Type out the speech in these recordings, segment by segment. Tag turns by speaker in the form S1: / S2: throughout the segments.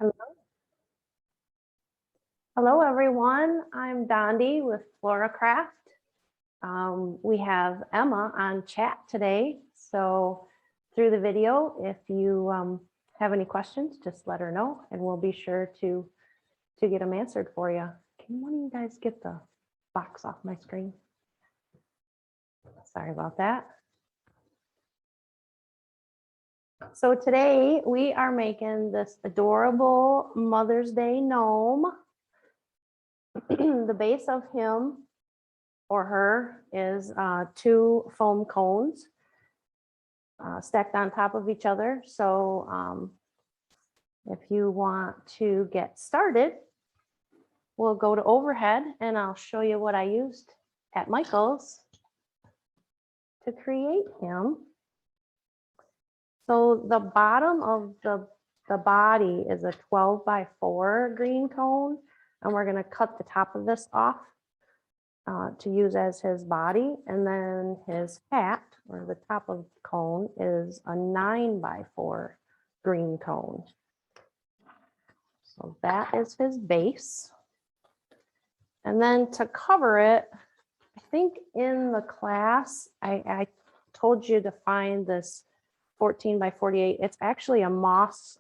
S1: Hello. Hello, everyone. I'm Dondi with FloraCraft. We have Emma on chat today. So through the video, if you have any questions, just let her know and we'll be sure to get them answered for you. Can one of you guys get the box off my screen? Sorry about that. So today we are making this adorable Mother's Day gnome. The base of him or her is 2 foam cones stacked on top of each other. So if you want to get started, we'll go to overhead and I'll show you what I used at Michael's to create him. So the bottom of the body is a 12 by 4 green cone, and we're going to cut the top of this off to use as his body. And then his hat, or the top of the cone, is a 9 by 4 green cone. So that is his base. And then to cover it, I think in the class, I told you to find this 14 by 48. It's actually a moss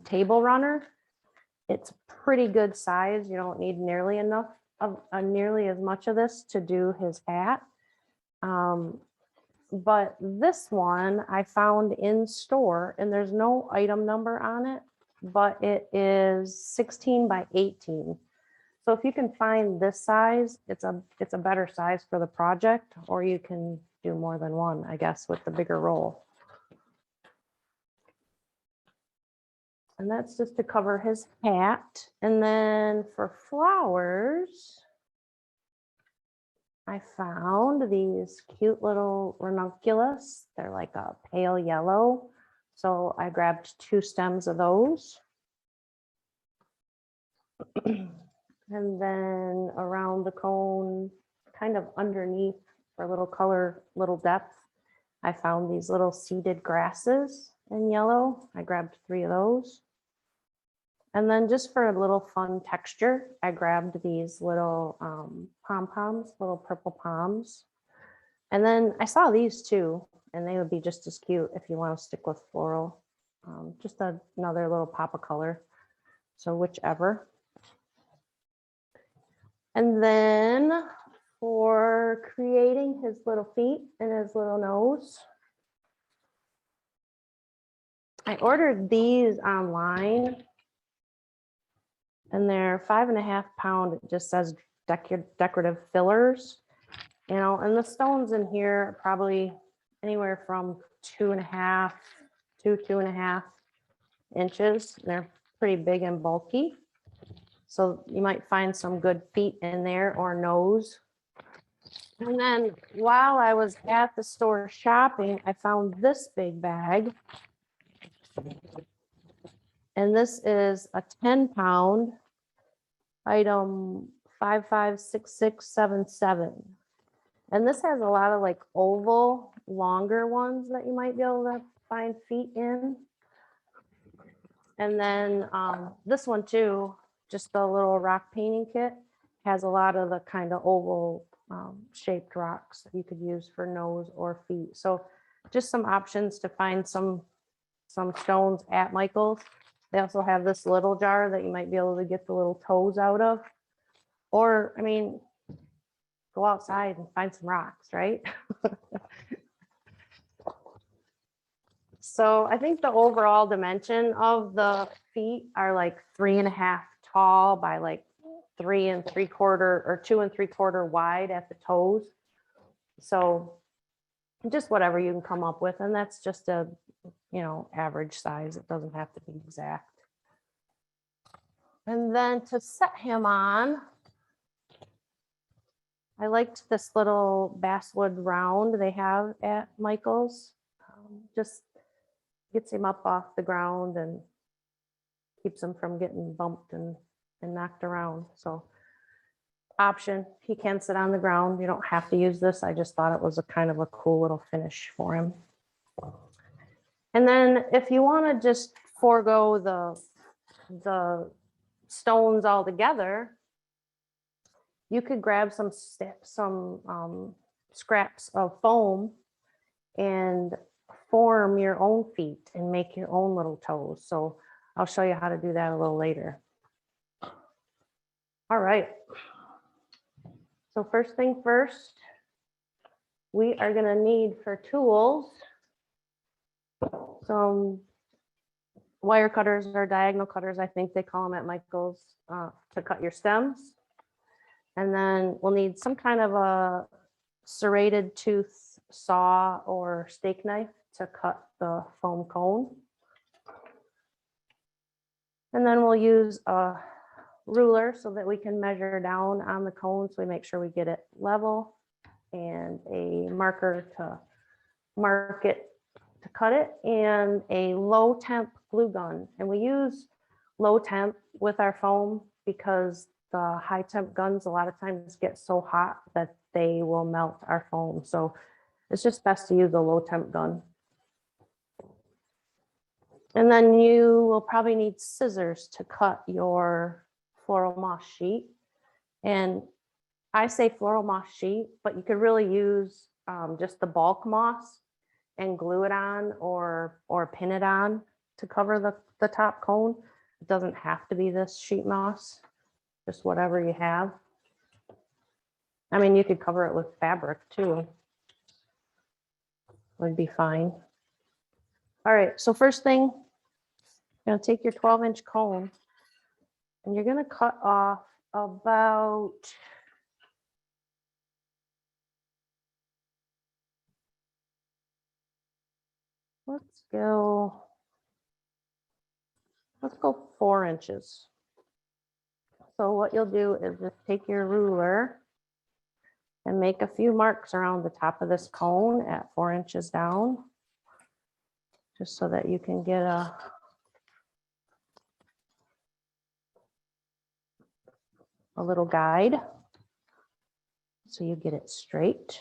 S1: table runner. It's pretty good size. You don't need nearly enough of nearly as much of this to do his hat. But this one I found in store, and there's no item number on it, but it is 16 by 18. So if you can find this size, it's a better size for the project, or you can do more than one, I guess, with the bigger roll. And that's just to cover his hat. And then for flowers, I found these cute little Ranunculus. They're like a pale yellow. So I grabbed 2 stems of those. And then around the cone, kind of underneath for a little color, little depth, I found these little seeded grasses in yellow. I grabbed 3 of those. And then just for a little fun texture, I grabbed these little pom-poms, little purple poms. And then I saw these too, and they would be just as cute if you want to stick with floral. Just another little pop of color. So whichever. And then for creating his little feet and his little nose, I ordered these online. And they're 5.5 pound. It just says decorative fillers, you know, and the stones in here are probably anywhere from 2.5 to 2.5 inches. They're pretty big and bulky. So you might find some good feet in there or nose. And then while I was at the store shopping, I found this big bag. And this is a 10 pound item 556677. And this has a lot of like oval, longer ones that you might be able to find feet in. And then this one too, just the little rock painting kit, has a lot of the kind of oval shaped rocks that you could use for nose or feet. So just some options to find some stones at Michael's. They also have this little jar that you might be able to get the little toes out of. Or, I mean, go outside and find some rocks, right? So I think the overall dimension of the feet are like 3.5 tall by like 3 3/4 or 2 3/4 wide at the toes. So just whatever you can come up with. And that's just a, you know, average size. It doesn't have to be exact. And then to set him on, I liked this little basswood round they have at Michael's. Just gets him up off the ground and keeps him from getting bumped and knocked around. So option, he can sit on the ground. You don't have to use this. I just thought it was a kind of a cool little finish for him. And then if you want to just forego the the stones all together, you could grab some scraps of foam and form your own feet and make your own little toes. So I'll show you how to do that a little later. All right. So first thing first, we are going to need for tools some wire cutters or diagonal cutters, I think they call them at Michael's, to cut your stems. And then we'll need some kind of a serrated tooth saw or steak knife to cut the foam cone. And then we'll use a ruler so that we can measure down on the cone so we make sure we get it level, and a marker to mark it, to cut it, and a low temp glue gun. And we use low temp with our foam because the high temp guns a lot of times get so hot that they will melt our foam. So it's just best to use a low temp gun. And then you will probably need scissors to cut your floral moss sheet. And I say floral moss sheet, but you could really use just the bulk moss and glue it on or pin it on to cover the top cone. It doesn't have to be this sheet moss, just whatever you have. I mean, you could cover it with fabric too. Would be fine. All right, so first thing, you're gonna take your 12-inch cone and you're gonna cut off about let's go 4 inches. So what you'll do is just take your ruler and make a few marks around the top of this cone at 4 inches down, just so that you can get a little guide so you get it straight.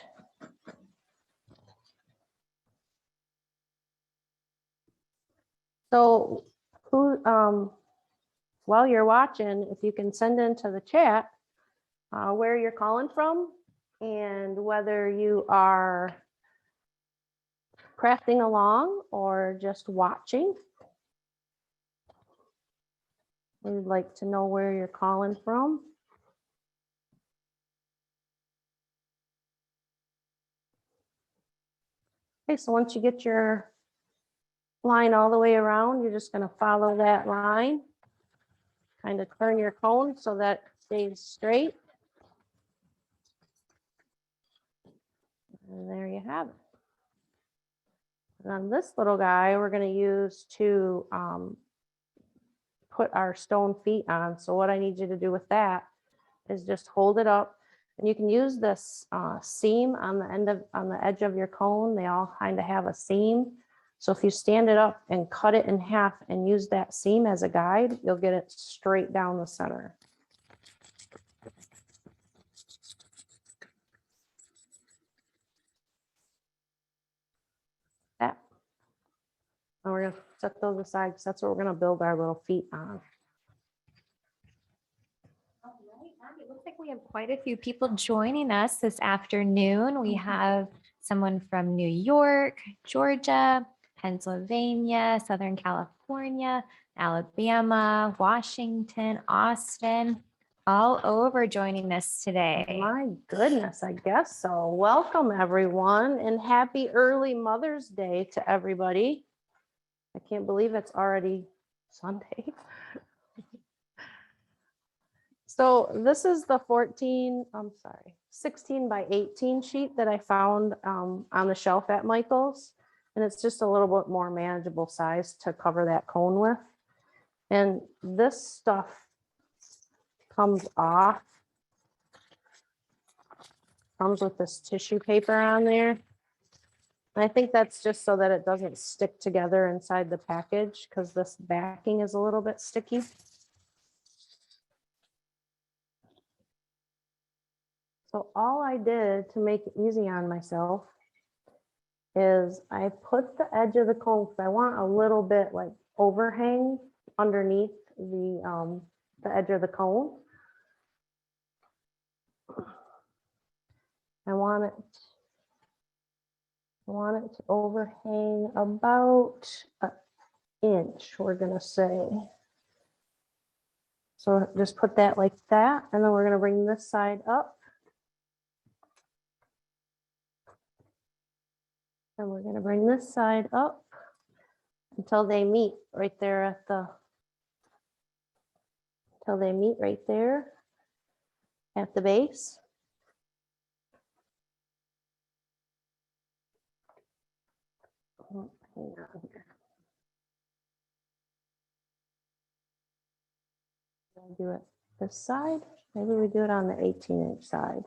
S1: So while you're watching, if you can send into the chat where you're calling from and whether you are crafting along or just watching. We'd like to know where you're calling from. Okay, so once you get your line all the way around, you're just going to follow that line. Kind of turn your cone so that it stays straight. And there you have it. And on this little guy, we're going to use to put our stone feet on. So what I need you to do with that is just hold it up. And you can use this seam on the edge of your cone. They all kind of have a seam. So if you stand it up and cut it in half and use that seam as a guide, you'll get it straight down the center. That. And we're going to set those aside because that's what we're going to build our little feet on.
S2: It looks like we have quite a few people joining us this afternoon. We have someone from New York, Georgia, Pennsylvania, Southern California, Alabama, Washington, Austin, all over joining us today.
S1: My goodness, I guess so. Welcome everyone, and happy early Mother's Day to everybody. I can't believe it's already Sunday. So this is the 16 by 18 sheet that I found on the shelf at Michael's. And it's just a little bit more manageable size to cover that cone with. And this stuff comes off. Comes with this tissue paper on there. And I think that's just so that it doesn't stick together inside the package because this backing is a little bit sticky. So all I did to make it easy on myself is I put the edge of the cone, because I want a little bit like overhang underneath the edge of the cone. I want it to overhang about an inch, we're gonna say. So just put that like that, and then we're gonna bring this side up. And we're gonna bring this side up until they meet right there at the, until they meet right there at the base. Oh, hang on here. I'll do it this side. Maybe we do it on the 18-inch side.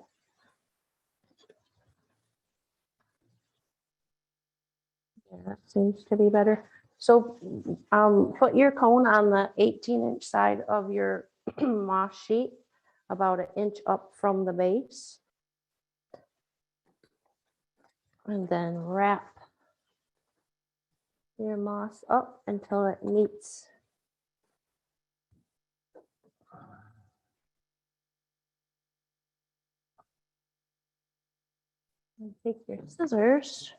S1: Yeah, that seems to be better. So put your cone on the 18-inch side of your moss sheet, about an inch up from the base. And then wrap your moss up until it meets. And take your scissors,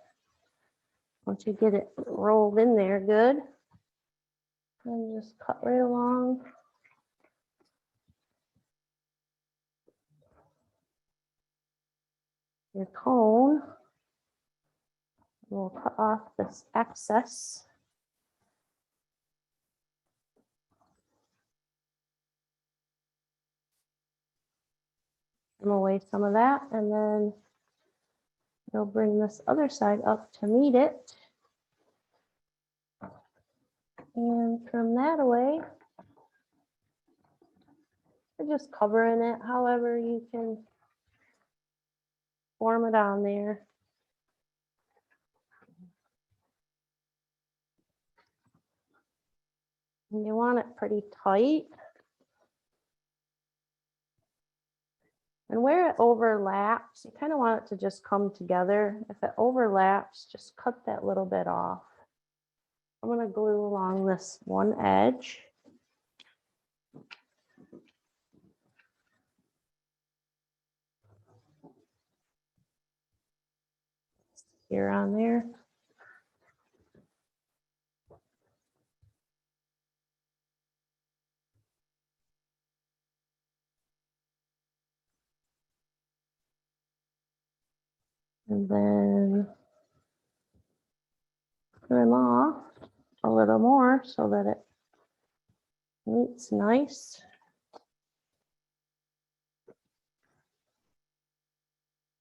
S1: once you get it rolled in there good, and just cut right along. Your cone. We'll cut off this excess. Trim away some of that, and then you'll bring this other side up to meet it. And trim that away. You're just covering it however you can form it on there. And you want it pretty tight. And where it overlaps, you kind of want it to just come together. If it overlaps, just cut that little bit off. I'm going to glue along this one edge. Here on there. And then trim off a little more so that it meets nice.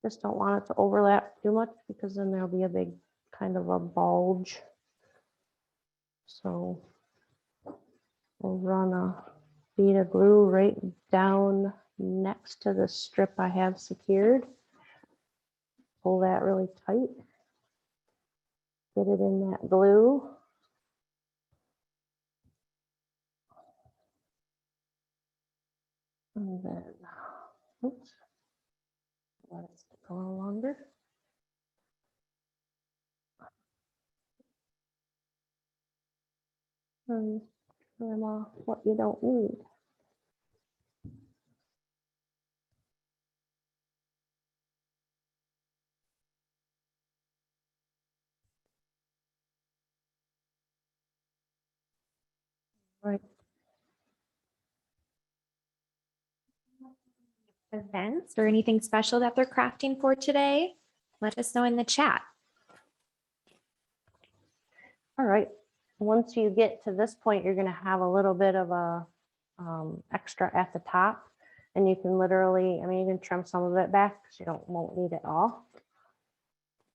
S1: Just don't want it to overlap too much because then there'll be a big kind of a bulge. So we'll run a bead of glue right down next to the strip I have secured. Pull that really tight. Get it in that glue. And then, oops, let it stick a little longer. And trim off what you don't need. Right.
S2: Events or anything special that they're crafting for today? Let us know in the chat.
S1: All right. Once you get to this point, you're going to have a little bit of a extra at the top, and you can literally, I mean, you can trim some of it back because you won't need it all.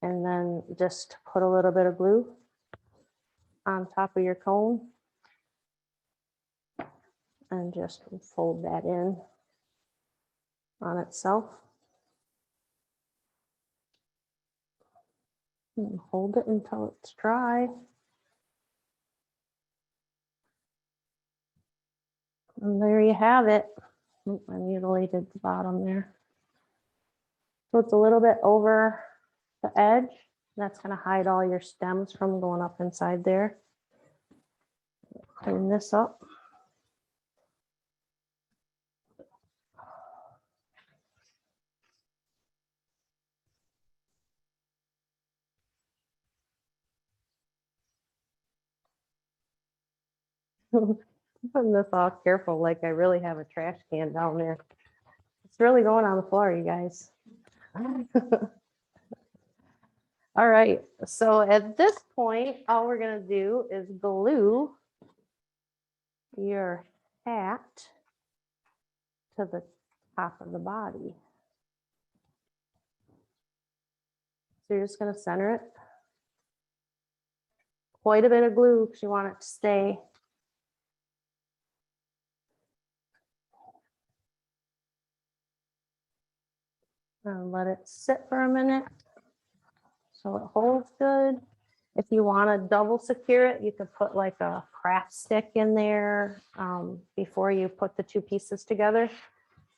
S1: And then just put a little bit of glue on top of your cone and just fold that in on itself. And hold it until it's dry. And there you have it. Oop, I mutilated the bottom there. So it's a little bit over the edge. That's going to hide all your stems from going up inside there. Clean this up. Putting this all careful, like I really have a trash can down there. It's really going on the floor, you guys. All right, so at this point, all we're gonna do is glue your hat to the top of the body. So you're just gonna center it. Quite a bit of glue because you want it to stay. And let it sit for a minute so it holds good. If you want to double secure it, you could put like a craft stick in there before you put the two pieces together.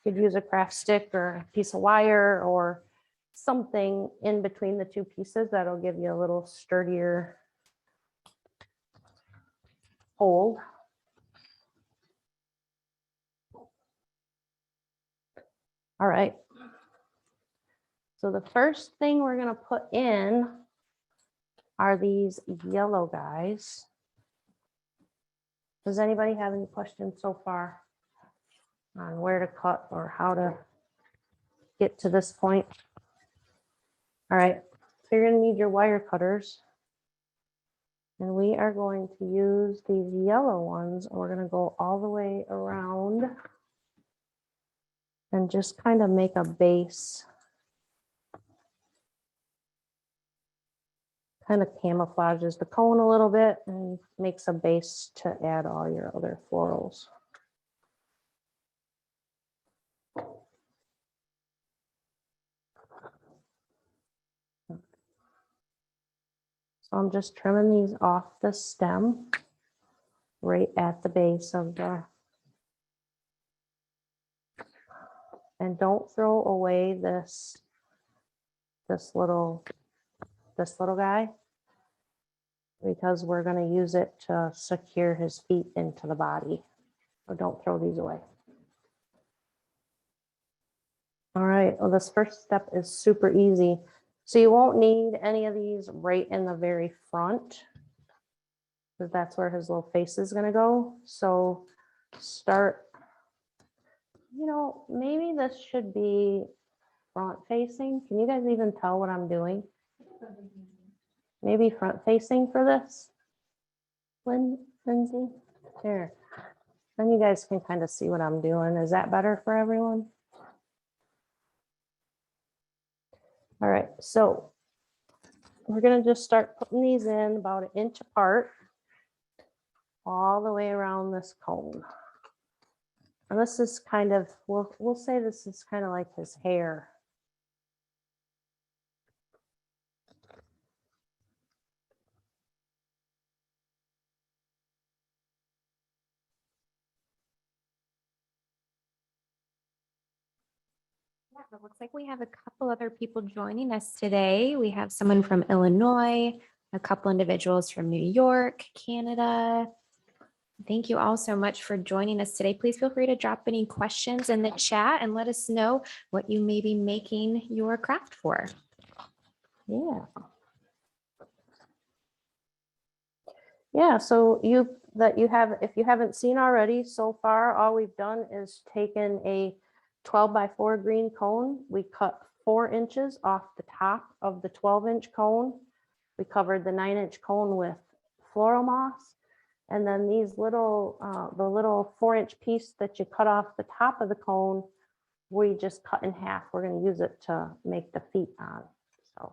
S1: You could use a craft stick or a piece of wire or something in between the two pieces that'll give you a little sturdier hold. All right. So the first thing we're going to put in are these yellow guys. Does anybody have any questions so far on where to cut or how to get to this point? All right, so you're going to need your wire cutters. And we are going to use these yellow ones. We're going to go all the way around and just kind of make a base. Kind of camouflages the cone a little bit and makes a base to add all your other florals. So I'm just trimming these off the stem right at the base of the, and don't throw away this little guy, because we're going to use it to secure his feet into the body. So don't throw these away. All right, well, this first step is super easy. So you won't need any of these right in the very front, because that's where his little face is going to go. So start, you know, maybe this should be front facing. Can you guys even tell what I'm doing? Maybe front facing for this, Lindsay? There. Then you guys can kind of see what I'm doing. Is that better for everyone? All right, so we're gonna just start putting these in about 1 inch apart all the way around this cone. And this is kind of, we'll say this is kind of like his hair.
S2: Yeah, it looks like we have a couple other people joining us today. We have someone from Illinois, a couple individuals from New York, Canada. Thank you all so much for joining us today. Please feel free to drop any questions in the chat and let us know what you may be making your craft for.
S1: Yeah. Yeah, so if you haven't seen already so far, all we've done is taken a 12x4 green cone. We cut 4 inches off the top of the 12-inch cone. We covered the 9-inch cone with floral moss. And then these little, the little 4-inch piece that you cut off the top of the cone, we just cut in half. We're going to use it to make the feet on. So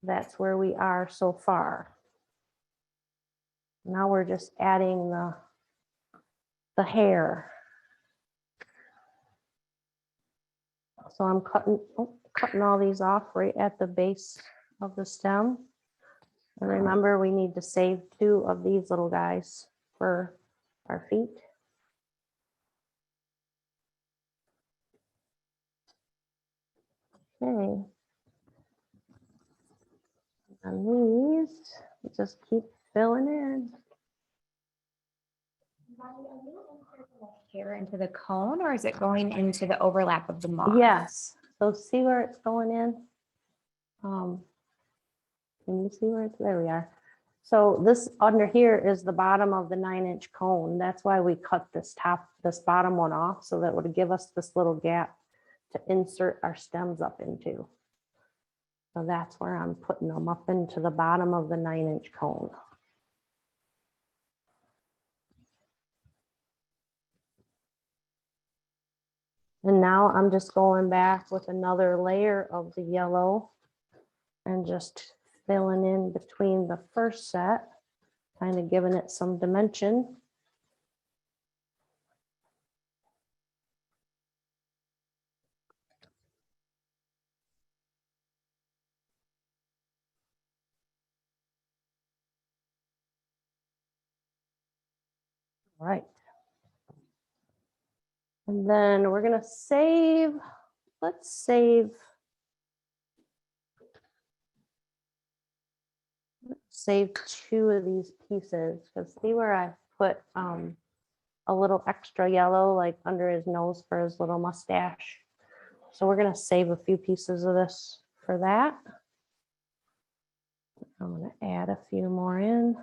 S1: that's where we are so far. Now we're just adding the hair. So I'm cutting all these off right at the base of the stem. And remember, we need to save 2 of these little guys for our feet. Okay. And these, just keep filling in.
S2: Hair into the cone, or is it going into the overlap of the moss?
S1: Yes. So see where it's going in? Can you see where it's, there we are. So this under here is the bottom of the 9-inch cone. That's why we cut this bottom one off, so that it would give us this little gap to insert our stems up into. So that's where I'm putting them, up into the bottom of the 9-inch cone. And now I'm just going back with another layer of the yellow and just filling in between the first set, kind of giving it some dimension. All right. And then we're gonna save, let's save two of these pieces, because see where I put a little extra yellow like under his nose for his little mustache. So we're gonna save a few pieces of this for that. I'm gonna add a few more in.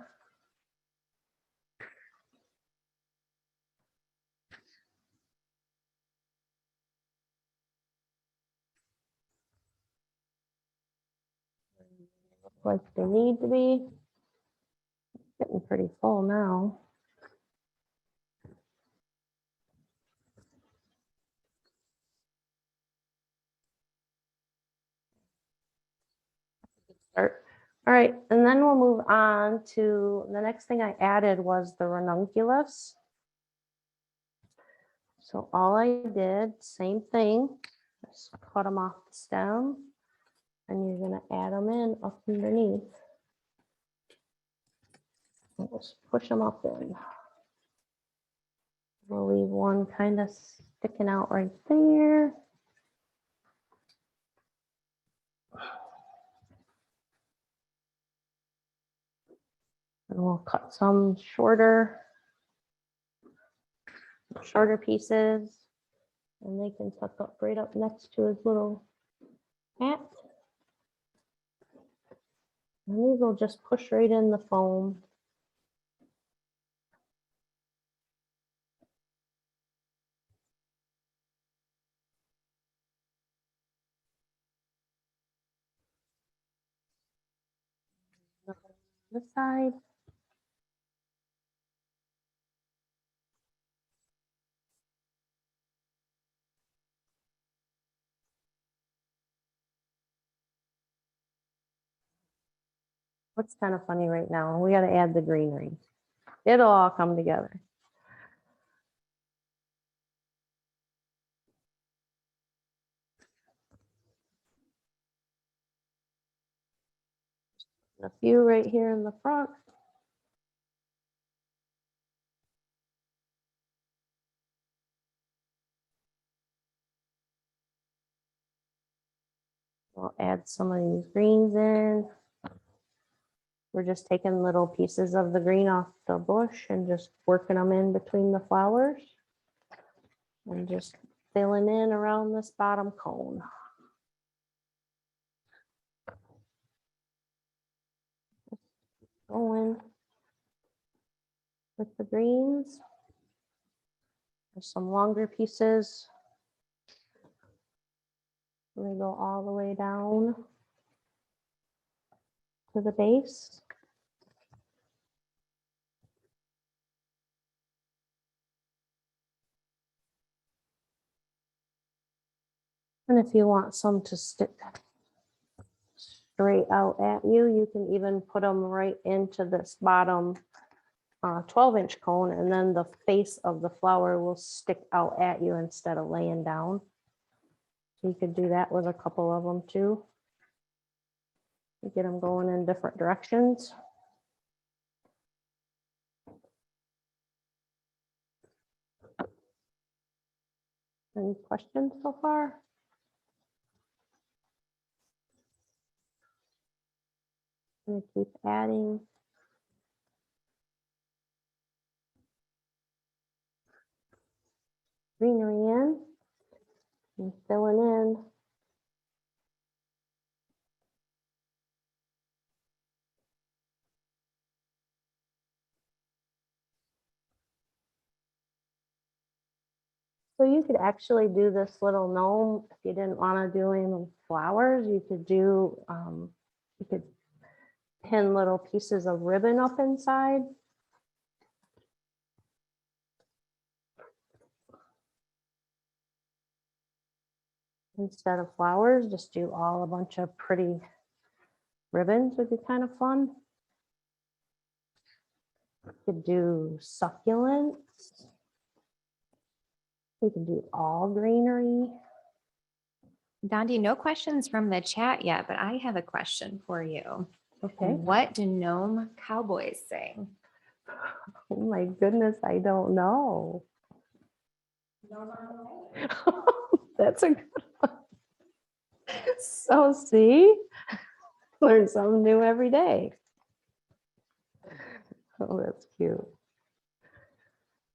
S1: Look like they need to be. Getting pretty full now. Start. All right, and then we'll move on to the next thing I added was the ranunculus. So all I did, same thing, just cut them off the stem, and you're gonna add them in up underneath. And just push them up in. We'll leave one kind of sticking out right there. And we'll cut some shorter pieces, and they can tuck up right up next to his little hat. And these will just push right in the foam. This side. What's kind of funny right now, we got to add the greenery. It'll all come together. A few right here in the front. We'll add some of these greens in. We're just taking little pieces of the green off the bush and just working them in between the flowers. And just filling in around this bottom cone. Going with the greens. There's some longer pieces. They go all the way down to the base. And if you want some to stick straight out at you, you can even put them right into this bottom 12-inch cone, and then the face of the flower will stick out at you instead of laying down. You could do that with a couple of them too. You get them going in different directions. Any questions so far? I'm gonna keep adding. Greenery in and filling in. So you could actually do this little gnome if you didn't want to do any flowers. You could do, you could pin little pieces of ribbon up inside. Instead of flowers, just do all a bunch of pretty ribbons would be kind of fun. You could do succulents. We can do all greenery.
S2: Dondi, no questions from the chat yet, but I have a question for you.
S1: Okay.
S2: What do gnome cowboys sing?
S1: Oh my goodness, I don't know. That's a good one. So see, learn something new every day. Oh, that's cute.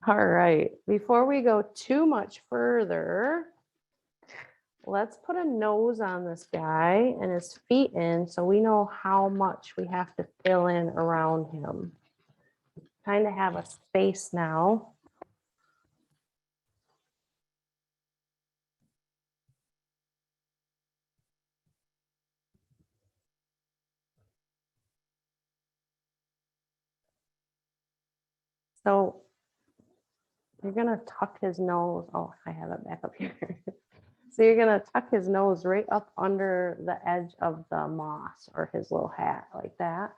S1: All right, before we go too much further, let's put a nose on this guy and his feet in so we know how much we have to fill in around him. Kind of have a space now. So you're gonna tuck his nose. Oh, I have it back up here. So you're gonna tuck his nose right up under the edge of the moss or his little hat like that.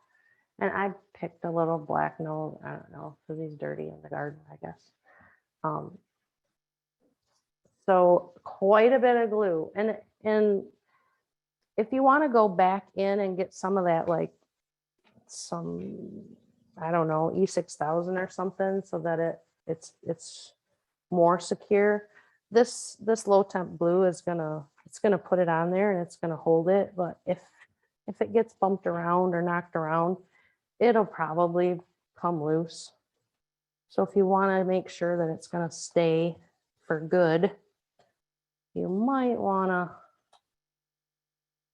S1: And I picked a little black nose. I don't know, because he's dirty in the garden, I guess. So quite a bit of glue. And if you want to go back in and get some of that, like some, I don't know, E6000 or something, so that it's more secure. This low temp glue is it's gonna put it on there and it's gonna hold it. But if it gets bumped around or knocked around, it'll probably come loose. So if you want to make sure that it's gonna stay for good, you might want to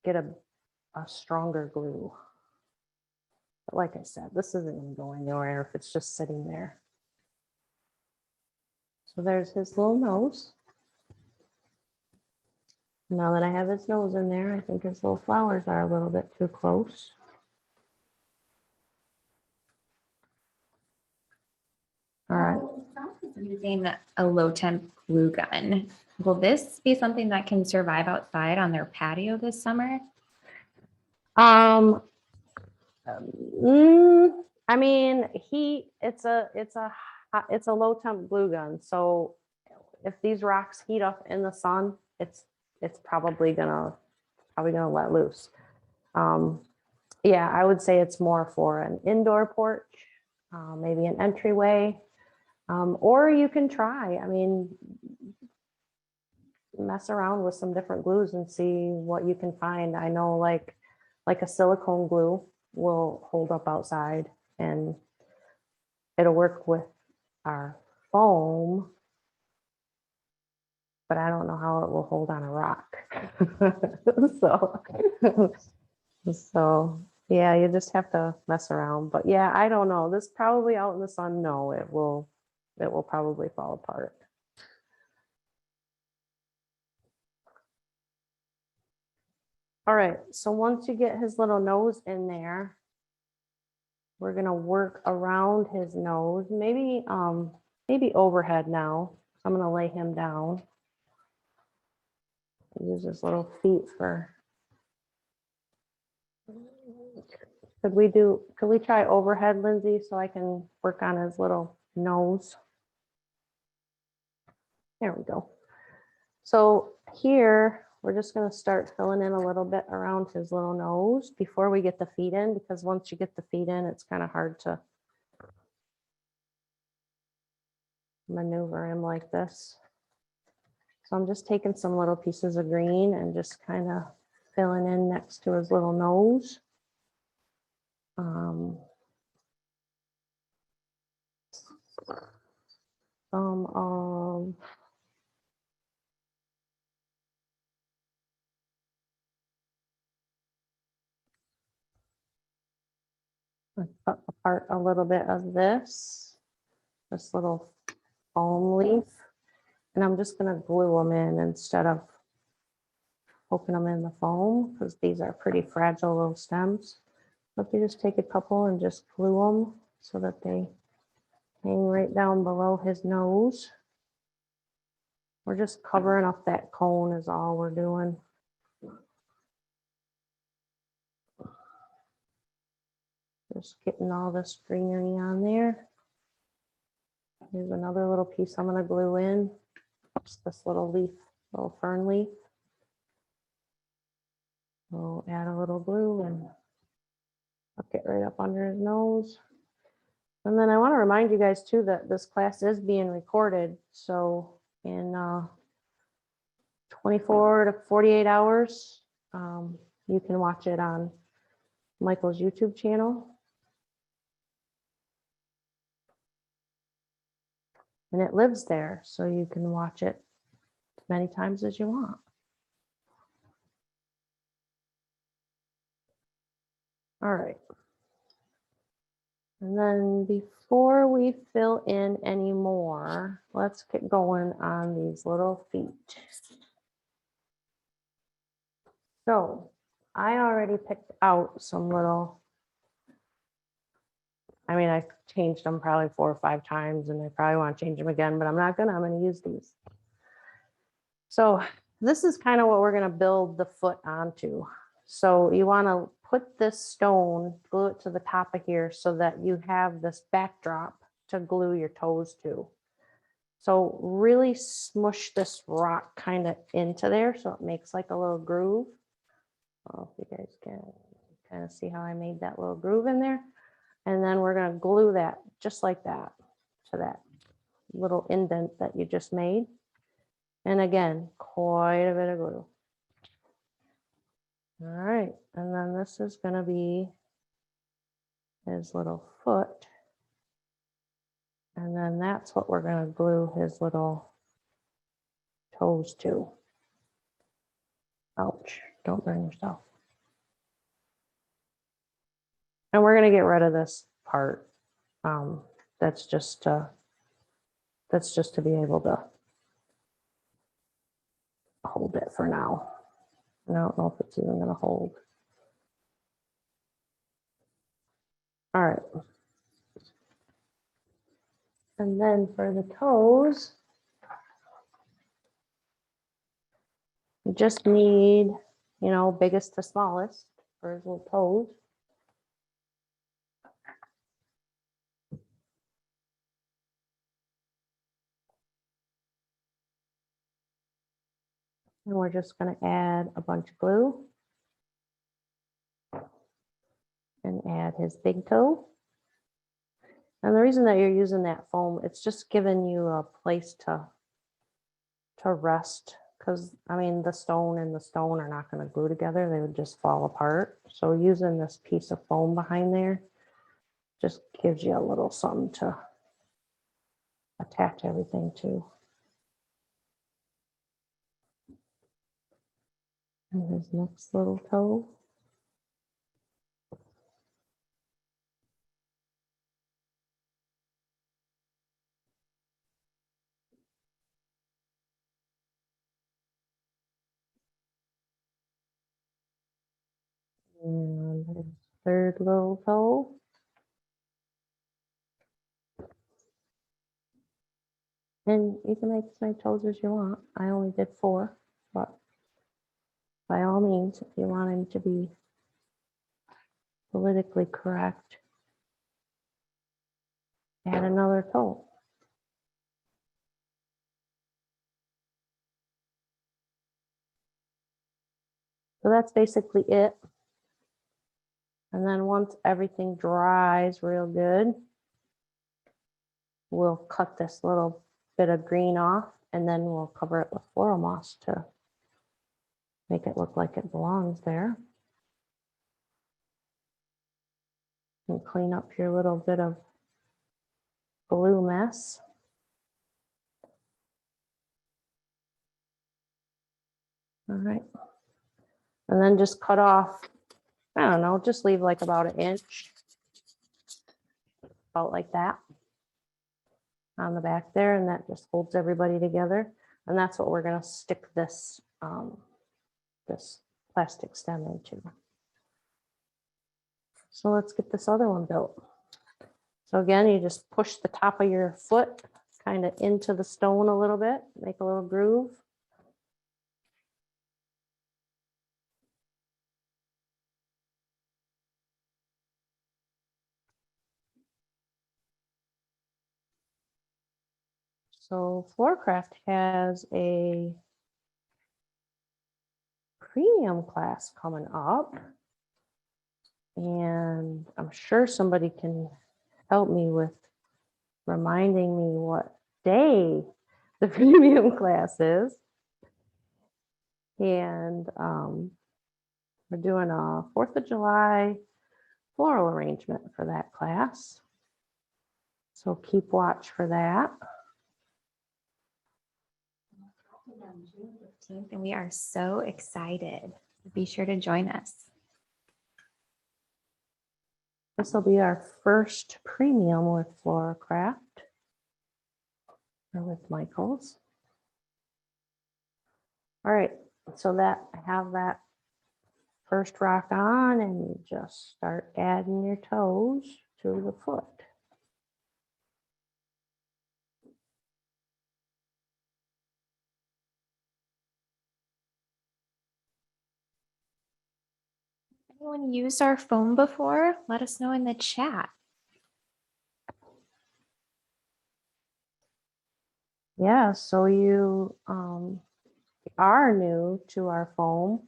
S1: get a stronger glue. But like I said, this isn't going to go anywhere if it's just sitting there. So there's his little nose. Now that I have his nose in there, I think his little flowers are a little bit too close. All right.
S2: Using a low temp glue gun. Will this be something that can survive outside on their patio this summer?
S1: I mean, it's a low temp glue gun. So if these rocks heat up in the sun, it's probably gonna let loose. Yeah, I would say it's more for an indoor porch, maybe an entryway, or you can try. I mean, mess around with some different glues and see what you can find. I know like a silicone glue will hold up outside and it'll work with our foam, but I don't know how it will hold on a rock. So yeah, you just have to mess around. But yeah, I don't know. This probably out in the sun, no, it will probably fall apart. All right, so once you get his little nose in there, we're gonna work around his nose, maybe overhead now. I'm gonna lay him down. Use his little feet for. Could we try overhead, Lindsay, so I can work on his little nose? There we go. So here, we're just gonna start filling in a little bit around his little nose before we get the feet in, because once you get the feet in, it's kind of hard to maneuver him like this. So I'm just taking some little pieces of green and just kind of filling in next to his little nose. I cut apart a little bit of this little foam leaf. And I'm just gonna glue them in instead of poking them in the foam, because these are pretty fragile little stems. But you just take a couple and just glue them so that they hang right down below his nose. We're just covering up that cone is all we're doing. Just getting all this greenery on there. Here's another little piece I'm gonna glue in. Just this little leaf, little fern leaf. We'll add a little glue and hook it right up under his nose. And then I want to remind you guys too that this class is being recorded. So in 24 to 48 hours, you can watch it on Michael's YouTube channel. And it lives there, so you can watch it as many times as you want. All right. And then before we fill in any more, let's get going on these little feet. So I already picked out some little, I mean, I changed them probably 4 or 5 times and I probably want to change them again, but I'm not gonna, I'm gonna use these. So this is kind of what we're gonna build the foot onto. So you wanna put this stone, glue it to the top of here so that you have this backdrop to glue your toes to. So really smush this rock kind of into there so it makes like a little groove. I don't know if you guys can kind of see how I made that little groove in there. And then we're going to glue that just like that to that little indent that you just made. And again, quite a bit of glue. All right, and then this is going to be his little foot. And then that's what we're going to glue his little toes to. Ouch, don't burn yourself. And we're going to get rid of this part. That's just to be able to hold it for now. I don't know if it's even going to hold. All right. And then for the toes, you just need, you know, biggest to smallest for his little toes. And we're just going to add a bunch of glue and add his big toe. And the reason that you're using that foam, it's just giving you a place to rest. Because, I mean, the stone and the stone are not going to glue together. They would just fall apart. So using this piece of foam behind there just gives you a little something to attach everything to. And his next little toe. And his third little toe. And you can make as many toes as you want. I only did 4, but by all means, if you want him to be politically correct, add another toe. So that's basically it. And then once everything dries real good, we'll cut this little bit of green off and then we'll cover it with floral moss to make it look like it belongs there. And clean up your little bit of glue mess. All right. And then just cut off, I don't know, just leave like about 1 inch. About like that on the back there, and that just holds everybody together. And that's what we're gonna stick this, this plastic stem into. So let's get this other one built. So again, you just push the top of your foot kind of into the stone a little bit, make a little groove. So FloraCraft has a premium class coming up, and I'm sure somebody can help me with reminding me what day the premium class is. And we're doing a 4th of July floral arrangement for that class. So keep watch for that.
S2: On June 15th, and we are so excited. Be sure to join us.
S1: This will be our first premium with FloraCraft, or with Michael's. All right, so that I have that first rock on, and you just start adding your toes to the foot.
S2: Anyone used our foam before? Let us know in the chat.
S1: Yeah, so you are new to our foam.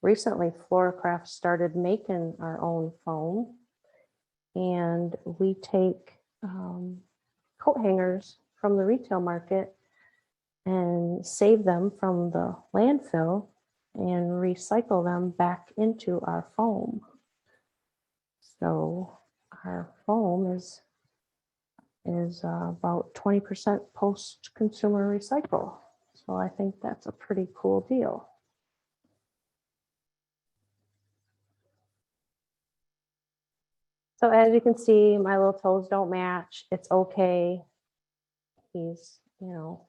S1: Recently, FloraCraft started making our own foam, and we take coat hangers from the retail market and save them from the landfill and recycle them back into our foam. So our foam is about 20% post-consumer recycle. So I think that's a pretty cool deal. So as you can see, my little toes don't match. It's okay. He's, you know,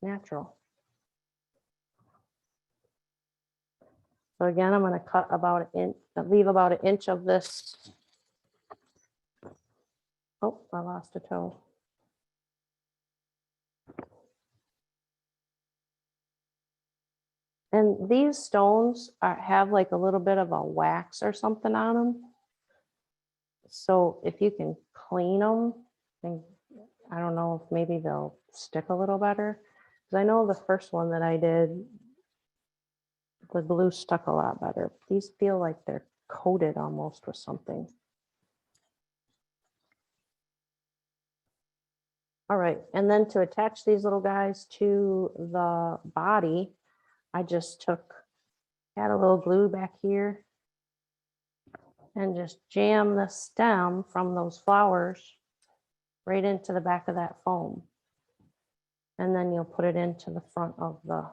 S1: natural. So again, I'm going to cut about an inch, leave about an inch of this. Oh, I lost a toe. And these stones have like a little bit of a wax or something on them. So if you can clean them, then I don't know if maybe they'll stick a little better. Because I know the first one that I did, the glue stuck a lot better. These feel like they're coated almost with something. All right, and then to attach these little guys to the body, I just had a little glue back here and just jam the stem from those flowers right into the back of that foam. And then you'll put it into the front of the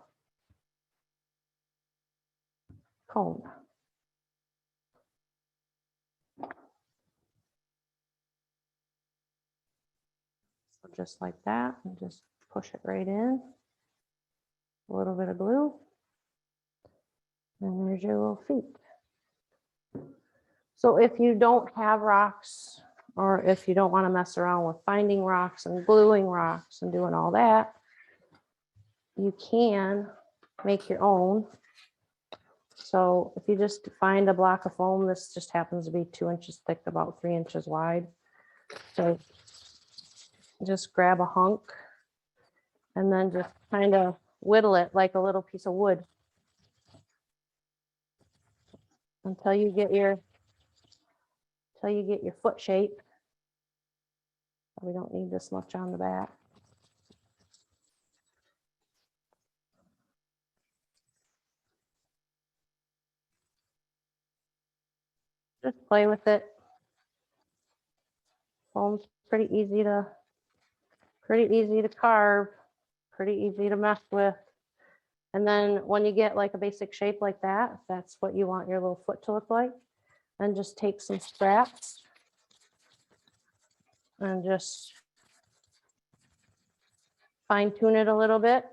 S1: cone. So just like that, and just push it right in. A little bit of glue. And there's your little feet. So if you don't have rocks, or if you don't want to mess around with finding rocks and gluing rocks and doing all that, you can make your own. So if you just find a block of foam, this just happens to be 2 inches thick, about 3 inches wide. So just grab a hunk and then just kind of whittle it like a little piece of wood until you get your foot shape. We don't need this much on the back. Just play with it. Foam's pretty easy to carve, pretty easy to mess with. And then when you get like a basic shape like that, if that's what you want your little foot to look like, then just take some scraps and just fine tune it a little bit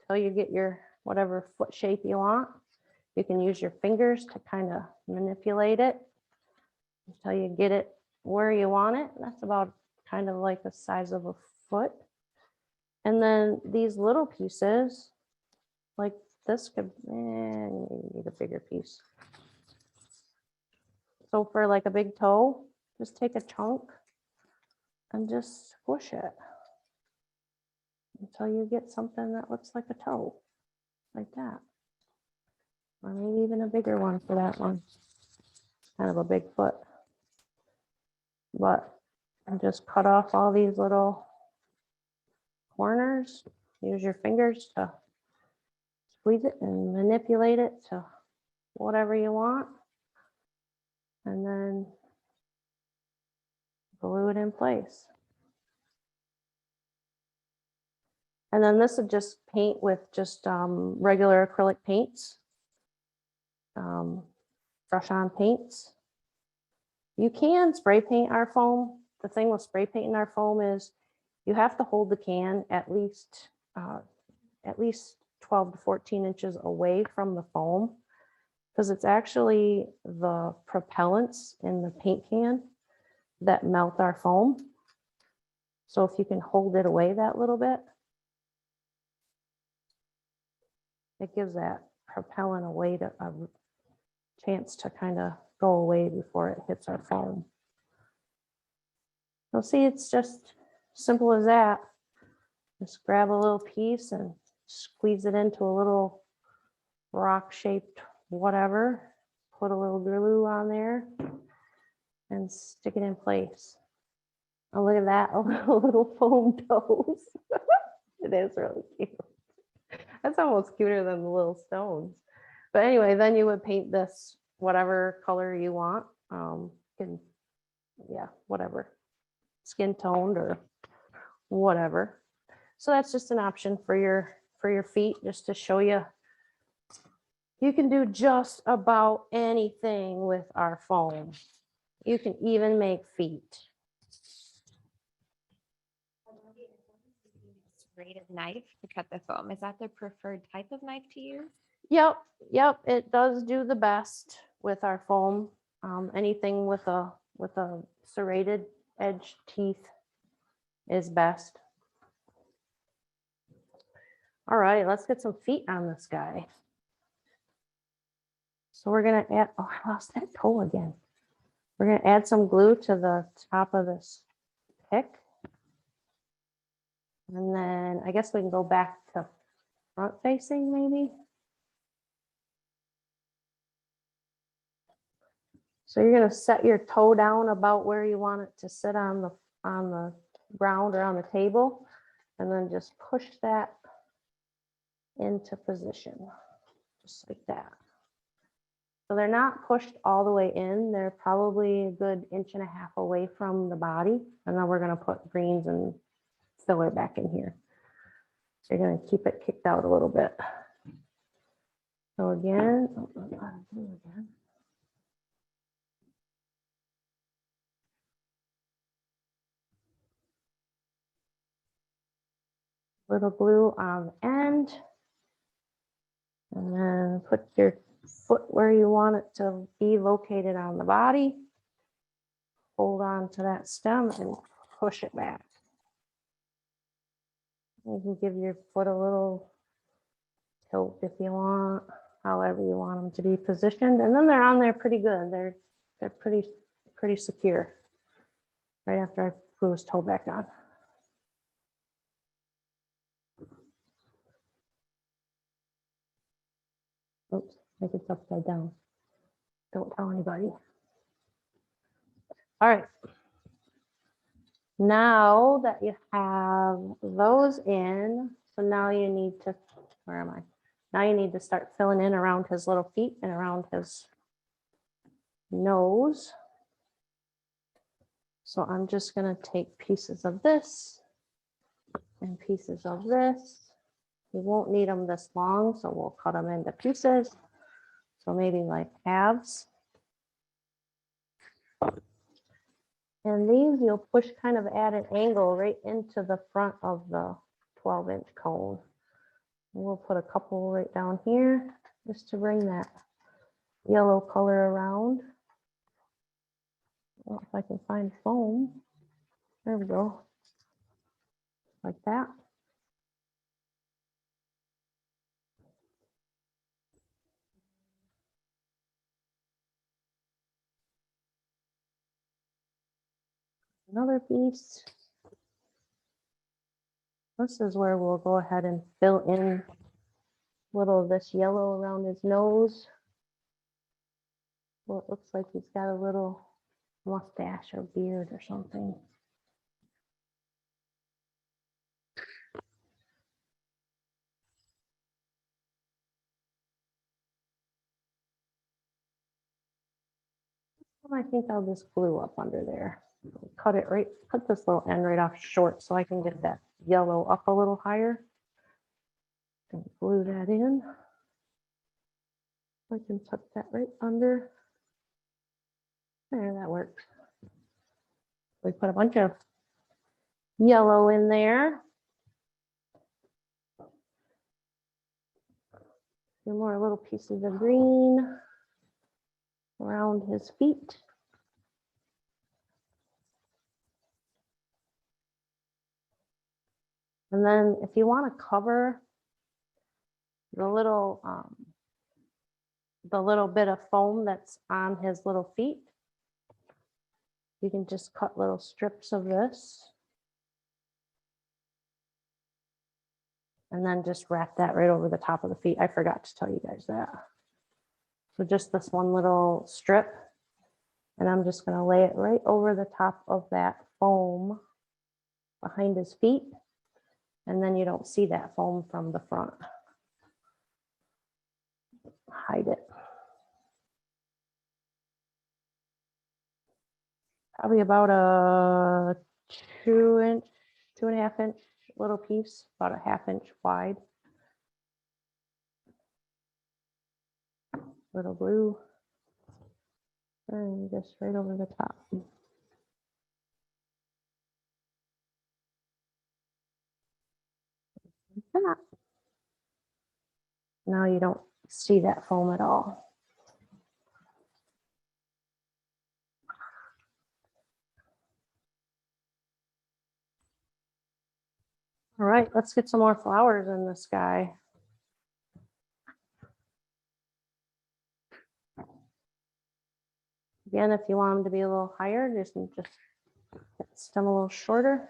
S1: till you get your whatever foot shape you want. You can use your fingers to kind of manipulate it until you get it where you want it. That's about kind of like the size of a foot. And then these little pieces, like this could, you need a bigger piece. So for like a big toe, just take a chunk and just squish it until you get something that looks like a toe, like that. Or maybe even a bigger one for that one. Kind of a big foot. But just cut off all these little corners. Use your fingers to squeeze it and manipulate it to whatever you want. And then glue it in place. And then this would just paint with just regular acrylic paints, brush on paints. You can spray paint our foam. The thing with spray painting our foam is you have to hold the can at least 12 to 14 inches away from the foam, because it's actually the propellants in the paint can that melt our foam. So if you can hold it away that little bit, it gives that propellant a chance to kind of go away before it hits our foam. You'll see it's just simple as that. Just grab a little piece and squeeze it into a little rock shaped whatever, put a little glue on there and stick it in place. Oh, look at that, a little foam toes. It is really cute. That's almost cuter than the little stones. But anyway, then you would paint this whatever color you want. Whatever. Skin toned or whatever. So that's just an option for your feet, just to show you. You can do just about anything with our foam. You can even make feet.
S2: Serrated knife to cut the foam. Is that the preferred type of knife to use?
S1: Yep, it does do the best with our foam. Anything with a serrated edge teeth is best. All right, let's get some feet on this guy. So we're gonna add, oh, I lost that toe again. We're gonna add some glue to the top of this pick. And then I guess we can go back to front facing maybe. So you're gonna set your toe down about where you want it to sit on the ground or on the table, and then just push that into position, just like that. So they're not pushed all the way in. They're probably a good 1.5 inches away from the body. And then we're gonna put greens and filler back in here. So you're gonna keep it kicked out a little bit. So again, little glue on the end. And then put your foot where you want it to be located on the body. Hold on to that stem and push it back. You can give your foot a little tilt if you want, however you want them to be positioned. And then they're on there pretty good. They're pretty secure. Right after I glue his toe back on. Oops, make it upside down. Don't tell anybody. All right. Now that you have those in, so now you need to, where am I? Now you need to start filling in around his little feet and around his nose. So I'm just gonna take pieces of this and pieces of this. We won't need them this long, so we'll cut them into pieces. So maybe like halves. And these you'll push kind of at an angle right into the front of the 12-inch cone. We'll put a couple right down here just to bring that yellow color around. Well, if I can find foam. There we go. Like that. Another piece. This is where we'll go ahead and fill in a little of this yellow around his nose. Well, it looks like he's got a little mustache or beard or something. I think I'll just glue up under there. Cut it right, cut this little end right off short so I can get that yellow up a little higher. And glue that in. I can tuck that right under. There, that works. We put a bunch of yellow in there. A few more little pieces of green around his feet. And then if you want to cover the little bit of foam that's on his little feet, you can just cut little strips of this. And then just wrap that right over the top of the feet. I forgot to tell you guys that. So just this one little strip. And I'm just going to lay it right over the top of that foam behind his feet. And then you don't see that foam from the front. Hide it. Probably about a 2-inch, 2.5-inch little piece, about a 1/2 inch wide. Little glue. And just right over the top. Like that. Now you don't see that foam at all. All right, let's get some more flowers in the sky. Again, if you want them to be a little higher, just stem a little shorter.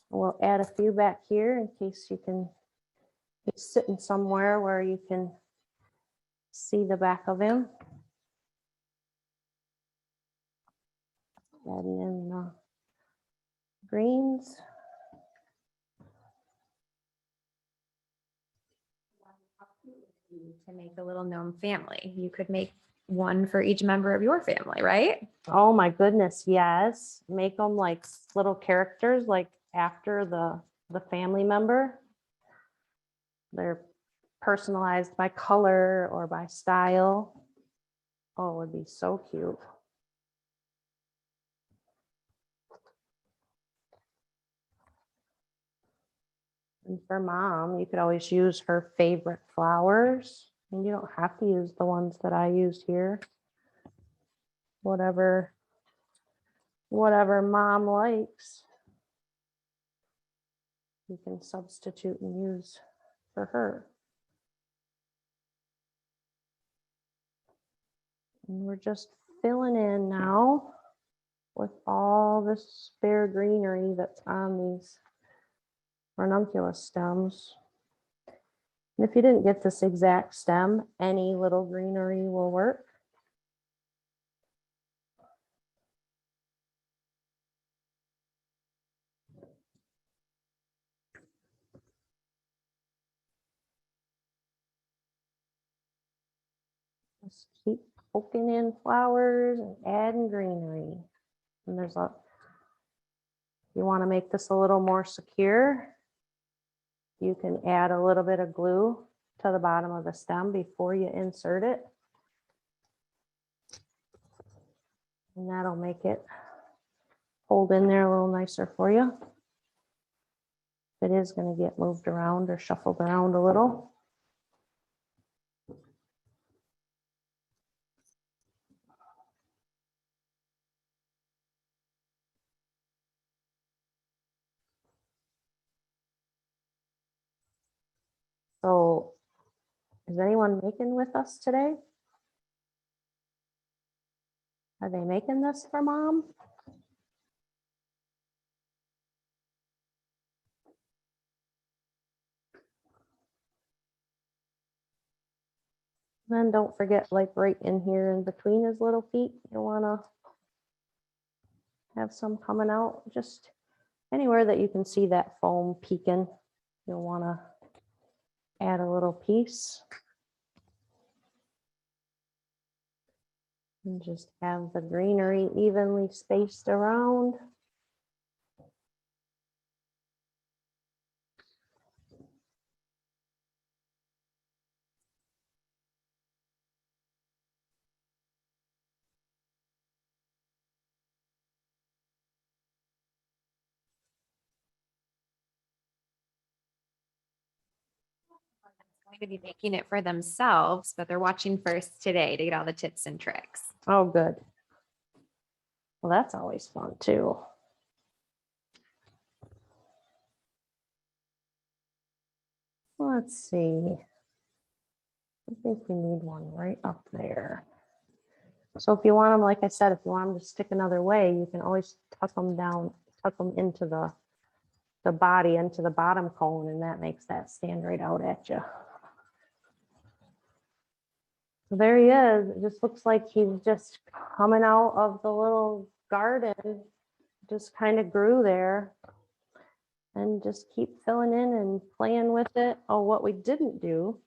S1: We'll add a few back here in case you can be sitting somewhere where you can see the back of him. Adding in the greens.
S2: To make a little gnome family, you could make one for each member of your family, right?
S1: Oh my goodness, yes. Make them like little characters, like after the family member. They're personalized by color or by style. Oh, it would be so cute. And for mom, you could always use her favorite flowers. And you don't have to use the ones that I used here. Whatever mom likes, you can substitute and use for her. And we're just filling in now with all this spare greenery that's on these ranunculus stems. And if you didn't get this exact stem, any little greenery will work. Just keep poking in flowers and adding greenery. And there's you want to make this a little more secure, you can add a little bit of glue to the bottom of the stem before you insert it. And that'll make it hold in there a little nicer for you. It is going to get moved around or shuffled around a little. So is anyone making with us today? Are they making this for mom? Then don't forget, like right in here in between his little feet, you want to have some coming out. Just anywhere that you can see that foam peeking, you'll want to add a little piece. And just have the greenery evenly spaced around.
S2: Going to be making it for themselves, but they're watching first today to get all the tips and tricks.
S1: Oh, good. Well, that's always fun too. Let's see. I think we need one right up there. So if you want them, like I said, if you want them to stick another way, you can always tuck them down, tuck them into the body, into the bottom cone, and that makes that stand right out at you. So there he is. It just looks like he's just coming out of the little garden, just kind of grew there. And just keep filling in and playing with it. Oh, what we didn't do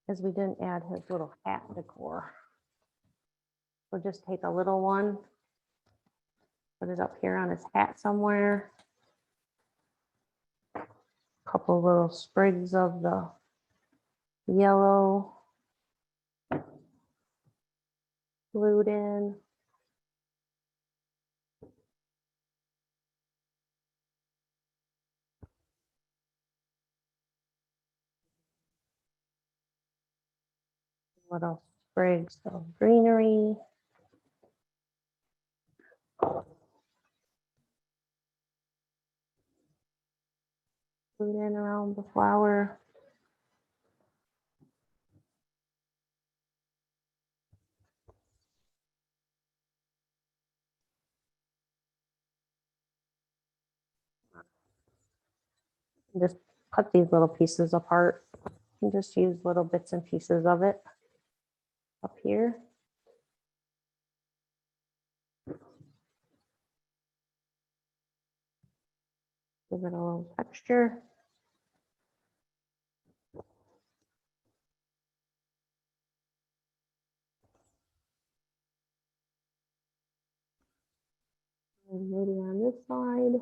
S1: is we didn't add his little hat decor. We'll just take a little one, put it up here on his hat somewhere. A couple little sprigs of the yellow glued in. Little sprigs of greenery. Glued in around the flower. Just cut these little pieces apart and just use little bits and pieces of it up here. Give it a little texture. And maybe on this side.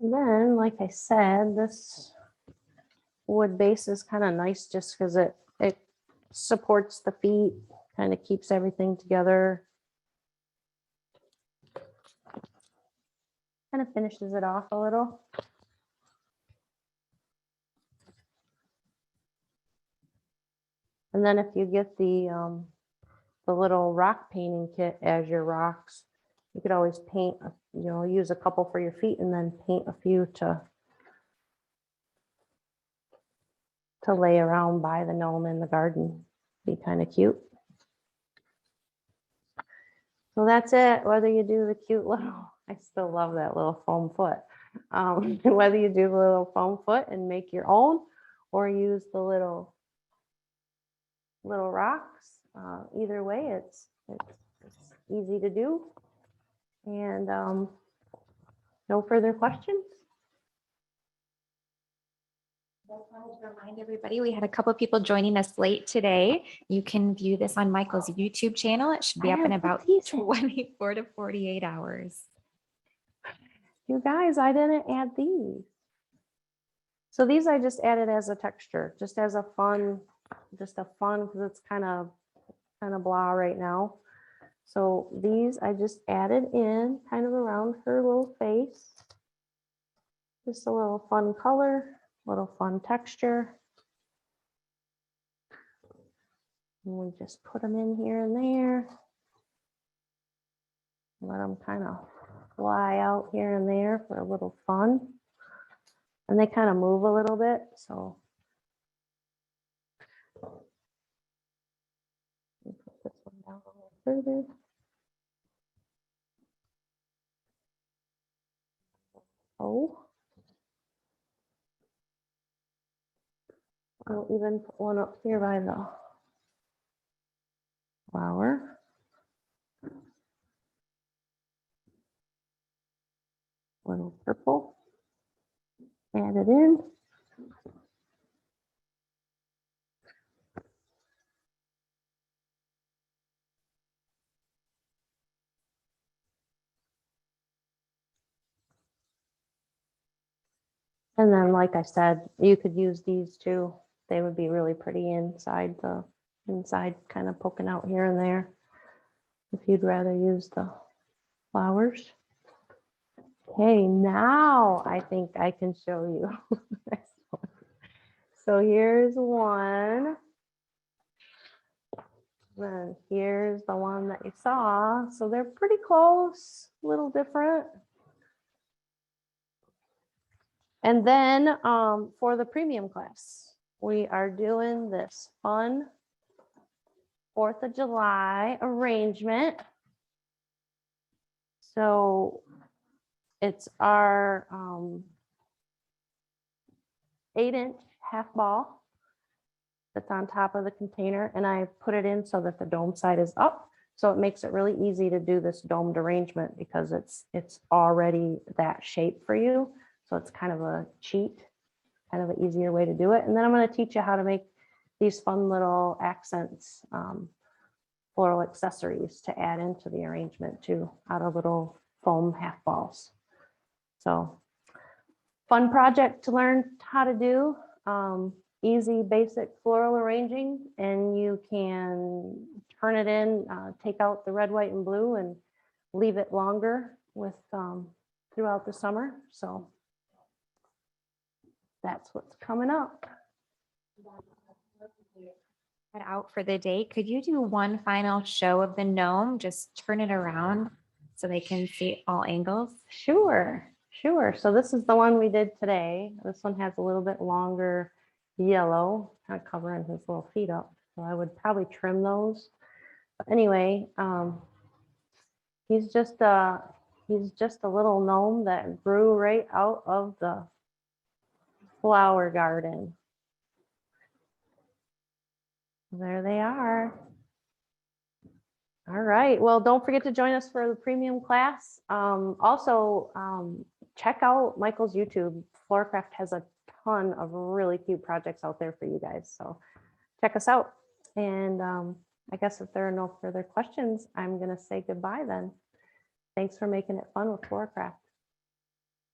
S1: And then, like I said, this wood base is kind of nice just because it supports the feet, kind of keeps everything together. Kind of finishes it off a little. And then if you get the little rock painting kit as your rocks, you could always paint, use a couple for your feet and then paint a few to lay around by the gnome in the garden. Be kind of cute. So that's it. Whether you do the cute little, I still love that little foam foot. Whether you do the little foam foot and make your own or use the little rocks, either way, it's easy to do. And no further questions?
S2: Just wanted to remind everybody, we had a couple of people joining us late today. You can view this on Michael's YouTube channel. It should be up in about 24 to 48 hours.
S1: You guys, I didn't add these. So these I just added as a texture, just as a fun, because it's kind of blah right now. So these I just added in kind of around her little face. Just a little fun color, little fun texture. And we just put them in here and there. Let them kind of fly out here and there for a little fun. And they kind of move a little bit, so. Put this one down a little further. Oh. I'll even put one up here by the flower. Little purple. Add it in. And then, like I said, you could use these too. They would be really pretty inside kind of poking out here and there. If you'd rather use the flowers. Okay, now I think I can show you. So here's one. Then here's the one that you saw. So they're pretty close, a little different. And then for the premium class, we are doing this fun 4th of July arrangement. So it's our 8-inch half ball that's on top of the container, and I put it in so that the dome side is up. So it makes it really easy to do this domed arrangement because it's already that shape for you. So it's kind of a cheat, kind of an easier way to do it. And then I'm going to teach you how to make these fun little accents, floral accessories to add into the arrangement too, out of little foam half balls. So fun project to learn how to do. Easy, basic floral arranging, and you can turn it in, take out the red, white, and blue and leave it longer with throughout the summer. So that's what's coming up.
S2: Out for the day. Could you do one final show of the gnome? Just turn it around so they can see all angles.
S1: Sure. So this is the one we did today. This one has a little bit longer yellow, kind of covering his little feet up. So I would probably trim those. But anyway, he's just a little gnome that grew right out of the flower garden. There they are. All right. Well, don't forget to join us for the premium class. Also, check out Michael's YouTube. FloraCraft has a ton of really cute projects out there for you guys. So check us out. And I guess if there are no further questions, I'm going to say goodbye then. Thanks for making it fun with FloraCraft.